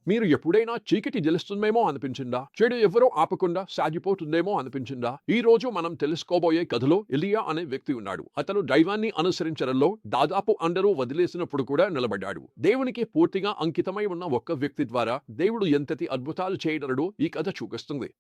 మీరు ఎప్పుడైనా చీకటి గెలుస్తుందేమో అనిపించిందా? చెడు ఎవరో ఆపకుండా సాగిపోతుందేమో అనిపించిందా? ఈ రోజు మనం తెలుసుకోబోయే కథలో ఎలీయా అనే వ్యక్తి ఉన్నాడు. అతను దైవాన్ని అనుసరించడంలో దాదాపు అందరూ వదిలేసినప్పుడు కూడా నిలబడ్డాడు. దేవునికి పూర్తిగా అంకితమై ఉన్న ఒక్క వ్యక్తి ద్వారా దేవుడు ఎంతటి అద్భుతాలు చేయగలడో ఈ కథ చూపిస్తుంది.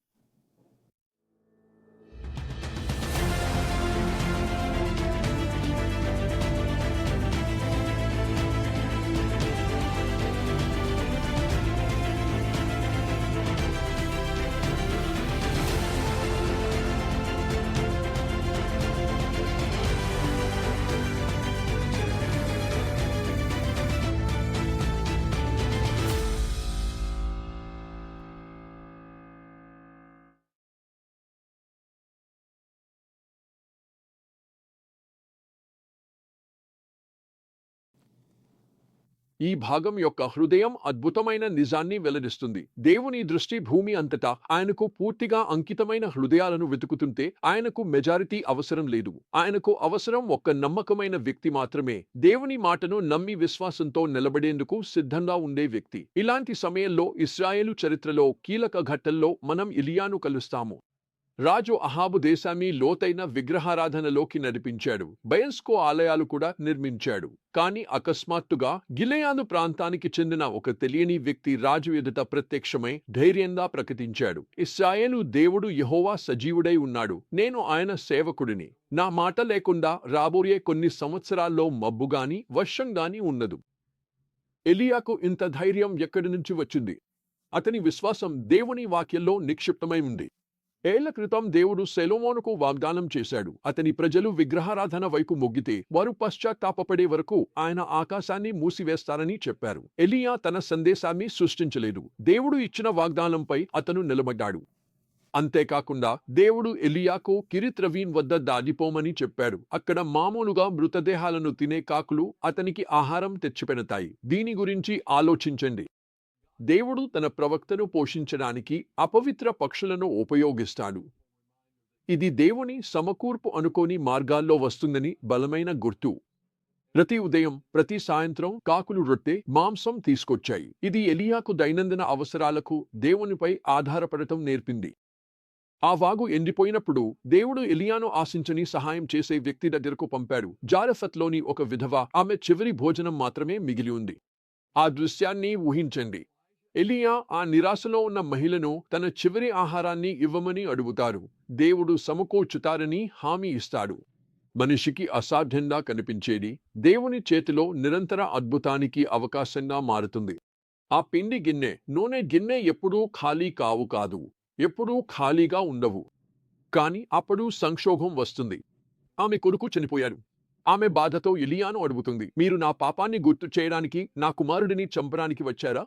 ఈ భాగం యొక్క హృదయం అద్భుతమైన నిజాన్ని వెల్లడిస్తుంది. దేవుని దృష్టి భూమి అంతటా ఆయనకు పూర్తిగా అంకితమైన హృదయాలను వెతుకుతుంటే ఆయనకు మెజారిటీ అవసరం లేదు. ఆయనకు అవసరం ఒక్క నమ్మకమైన వ్యక్తి మాత్రమే. దేవుని మాటను నమ్మి విశ్వాసంతో నిలబడేందుకు సిద్ధంగా ఉండే వ్యక్తి. ఇలాంటి సమయంలో ఇశ్రాయేలు చరిత్రలో కీలక ఘట్టంలో మనం ఎలీయాను కలుస్తాము. రాజు అహాబు దేశాన్ని లోతైన విగ్రహారాధనలోకి నడిపించాడు. బయల్స్కో ఆలయాలు కూడా నిర్మించాడు. కానీ అకస్మాత్తుగా గిలెయాదు ప్రాంతానికి చెందిన ఒక తెలియని వ్యక్తి రాజు ఎదుట ప్రత్యక్షమై ధైర్యంగా ప్రకటించాడు. ఇశ్రాయేలు దేవుడు యెహోవా సజీవుడై ఉన్నాడు. నేను ఆయన సేవకుడిని. నా మాట లేకుండా రాబోయే కొన్ని సంవత్సరాల్లో మబ్బుగాని వర్షంగాని ఉండదు. ఎలీయాకు ఇంత ధైర్యం ఎక్కడి నుంచి వచ్చింది? అతని విశ్వాసం దేవుని వాక్యంలో నిక్షిప్తమై ఉంది. ఏళ్ల క్రితం దేవుడు సొలొమోనుకు వాగ్దానం చేశాడు. అతని ప్రజలు విగ్రహారాధన వైపు మొగ్గితే వారు పశ్చాత్తాపపడే వరకు ఆయన ఆకాశాన్ని మూసివేస్తారని చెప్పారు. ఎలీయా తన సందేశాన్ని సృష్టించలేదు. దేవుడు ఇచ్చిన వాగ్దానంపై అతను నిలబడ్డాడు. అంతేకాకుండా దేవుడు ఎలీయాకు కిరిత్ రవీన్ వద్ద దాగిపోమని చెప్పాడు. అక్కడ మామూలుగా మృతదేహాలను తినే కాకులు అతనికి ఆహారం తెచ్చిపెడతాయి. దీని గురించి ఆలోచించండి. దేవుడు తన ప్రవక్తను పోషించడానికి అపవిత్ర పక్షులను ఉపయోగిస్తాడు. ఇది దేవుని సమకూర్పు అనుకోని మార్గాల్లో వస్తుందని బలమైన గుర్తు. ప్రతి ఉదయం, ప్రతి సాయంత్రం కాకులు రొట్టె, మాంసం తీసుకొచ్చాయి. ఇది ఎలీయాకు దైనందిన అవసరాలకు దేవునిపై ఆధారపడటం నేర్పింది. ఆ వాగు ఎండిపోయినప్పుడు దేవుడు ఎలీయాను ఆశించని సహాయం చేసే వ్యక్తి దగ్గరకు పంపాడు. జారఫత్లోని ఒక విధవ, ఆమె చివరి భోజనం మాత్రమే మిగిలి ఉంది. ఆ దృశ్యాన్ని ఊహించండి. ఎలీయా ఆ నిరాశలో ఉన్న మహిళను తన చివరి ఆహారాన్ని ఇవ్వమని అడుగుతారు. దేవుడు సమకూర్చుతారని హామీ ఇస్తాడు. మనిషికి అసాధ్యంగా కనిపించేది దేవుని చేతిలో నిరంతర అద్భుతానికి అవకాశంగా మారుతుంది. ఆ పిండి గిన్నె, నూనె గిన్నె ఎప్పుడూ ఖాళీ కాదు. ఎప్పుడూ ఖాళీగా ఉండవు. కాని అప్పుడు సంక్షోభం వస్తుంది. ఆమె కొడుకు చనిపోయాడు. ఆమె బాధతో ఎలీయాను అడుగుతుంది, మీరు నా పాపాన్ని గుర్తు చేయడానికి నా కుమారుడిని చంపడానికి వచ్చారా?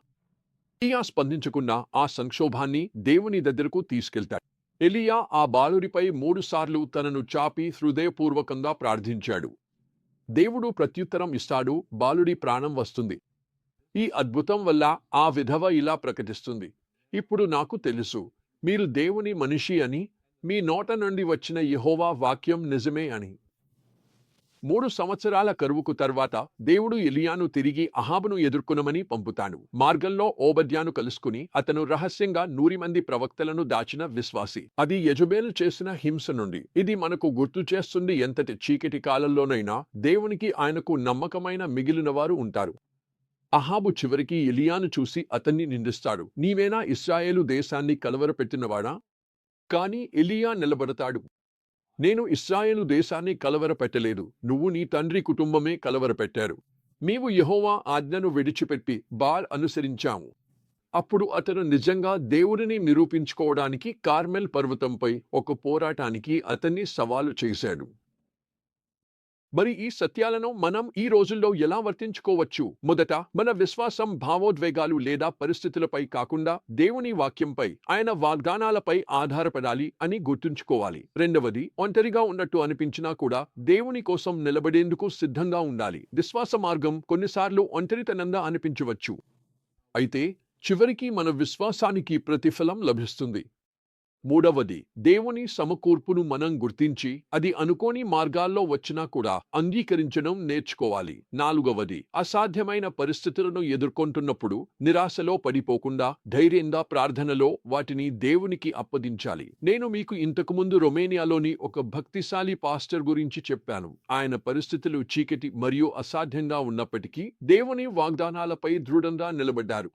ఎలీయా స్పందించకుండా ఆ సంక్షోభాన్ని దేవుని దగ్గరకు తీసుకెళ్తాడు. ఎలీయా ఆ బాలుడిపై 3 సార్లు తనను చాపి హృదయపూర్వకంగా ప్రార్థించాడు. దేవుడు ప్రత్యుత్తరం ఇస్తాడు. బాలుడి ప్రాణం వస్తుంది. ఈ అద్భుతం వల్ల ఆ విధవ ఇలా ప్రకటిస్తుంది, ఇప్పుడు నాకు తెలుసు, మీరు దేవుని మనిషి అని, మీ నోట నుండి వచ్చిన యెహోవా వాక్యం నిజమే అని. 3 సంవత్సరాల కరువుకు తర్వాత దేవుడు ఎలీయాను తిరిగి అహాబును ఎదుర్కొనమని పంపుతాడు. మార్గంలో ఓబద్యాను కలుసుకుని అతను రహస్యంగా 100 మంది ప్రవక్తలను దాచిన విశ్వాసి. అది యెజబెలు చేసిన హింస నుండి. ఇది మనకు గుర్తు చేస్తుంది, ఎంతటి చీకటి కాలంలోనైనా దేవునికి ఆయనకు నమ్మకమైన మిగిలినవారు ఉంటారు. అహాబు చివరికి ఎలీయాను చూసి అతన్ని నిందిస్తాడు, నీవేనా ఇశ్రాయేలు దేశాన్ని కలవరపెట్టినవాడా? కాని ఎలీయా నిలబడతాడు, నేను ఇశ్రాయేలు దేశాన్ని కలవరపెట్టలేదు. నువ్వు నీ తండ్రి కుటుంబమే కలవరపెట్టారు. మేము యెహోవా ఆజ్ఞను విడిచిపెట్టి బాల్ అనుసరించాము. అప్పుడు అతను నిజంగా దేవుడిని నిరూపించుకోవడానికి కార్మెల్ పర్వతంపై ఒక పోరాటానికి అతన్ని సవాలు చేశాడు. మరి ఈ సత్యాలను మనం ఈ రోజుల్లో ఎలా వర్తించుకోవచ్చు? మొదట, మన విశ్వాసం భావోద్వేగాలు లేదా పరిస్థితులపై కాకుండా దేవుని వాక్యంపై, ఆయన వాగ్దానాలపై ఆధారపడాలి అని గుర్తుంచుకోవాలి. రెండవది, ఒంటరిగా ఉన్నట్టు అనిపించినా కూడా దేవుని కోసం నిలబడేందుకు సిద్ధంగా ఉండాలి. విశ్వాస మార్గం కొన్నిసార్లు ఒంటరితనంగా అనిపించవచ్చు. అయితే చివరికి మన విశ్వాసానికి ప్రతిఫలం లభిస్తుంది. మూడవది, దేవుని సమకూర్పును మనం గుర్తించి అది అనుకోని మార్గాల్లో వచ్చినా కూడా అంగీకరించడం నేర్చుకోవాలి. నాలుగవది, అసాధ్యమైన పరిస్థితులను ఎదుర్కొంటున్నప్పుడు నిరాశలో పడిపోకుండా ధైర్యంగా ప్రార్థనలో వాటిని దేవునికి అప్పగించాలి. నేను మీకు ఇంతకుముందు రొమేనియాలోని ఒక భక్తిశాలి పాస్టర్ గురించి చెప్పాను. ఆయన పరిస్థితులు చీకటి మరియు అసాధ్యంగా ఉన్నప్పటికీ దేవుని వాగ్దానాలపై దృఢంగా నిలబడ్డారు.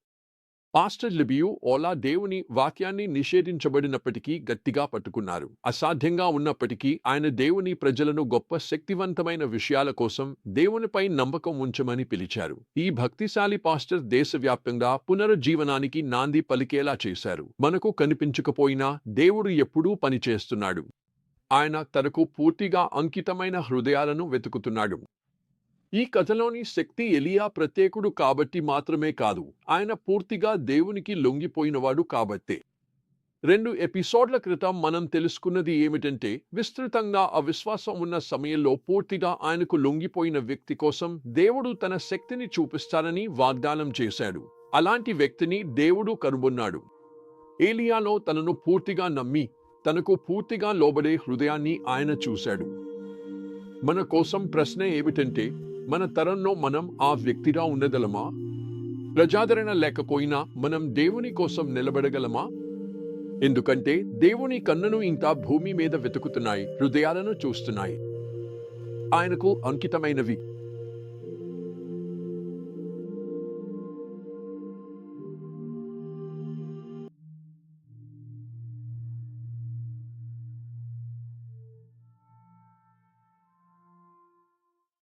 పాస్టర్ లిబియు ఓలా దేవుని వాక్యాన్ని నిషేధించబడినప్పటికీ గట్టిగా పట్టుకున్నారు. అసాధ్యంగా ఉన్నప్పటికీ ఆయన దేవుని ప్రజలను గొప్ప శక్తివంతమైన విషయాల కోసం దేవునిపై నమ్మకం ఉంచమని పిలిచారు. ఈ భక్తిశాలి పాస్టర్ దేశవ్యాప్తంగా పునరుజ్జీవనానికి నాంది పలికేలా చేశారు. మనకు కనిపించకపోయినా దేవుడు ఎప్పుడూ పనిచేస్తున్నాడు. ఆయన తనకు పూర్తిగా అంకితమైన హృదయాలను వెతుకుతున్నాడు. ఈ కథలోని శక్తి ఎలియా ప్రత్యేకుడు కాబట్టి మాత్రమే కాదు, ఆయన పూర్తిగా దేవునికి లొంగిపోయినవాడు కాబట్టే. 2 ఎపిసోడ్ల క్రితం మనం తెలుసుకున్నది ఏమిటంటే, విస్తృతంగా అవిశ్వాసం ఉన్న సమయంలో పూర్తిగా ఆయనకు లొంగిపోయిన వ్యక్తి కోసం దేవుడు తన శక్తిని చూపిస్తానని వాగ్దానం చేశాడు. అలాంటి వ్యక్తిని దేవుడు కనుగొన్నాడు. ఏలియాలో తనను పూర్తిగా నమ్మి తనకు పూర్తిగా లోబడే హృదయాన్ని ఆయన చూశాడు. మన కోసం ప్రశ్న ఏమిటంటే, మన తరంలో మనం ఆ వ్యక్తిగా ఉండగలమా? ప్రజాదరణ లేకపోయినా మనం దేవుని కోసం నిలబడగలమా? ఎందుకంటే దేవుని కన్నును ఇంకా భూమి మీద వెతుకుతున్నాయి, హృదయాలను చూస్తున్నాయి. ఆయనకు అంకితమైనవి.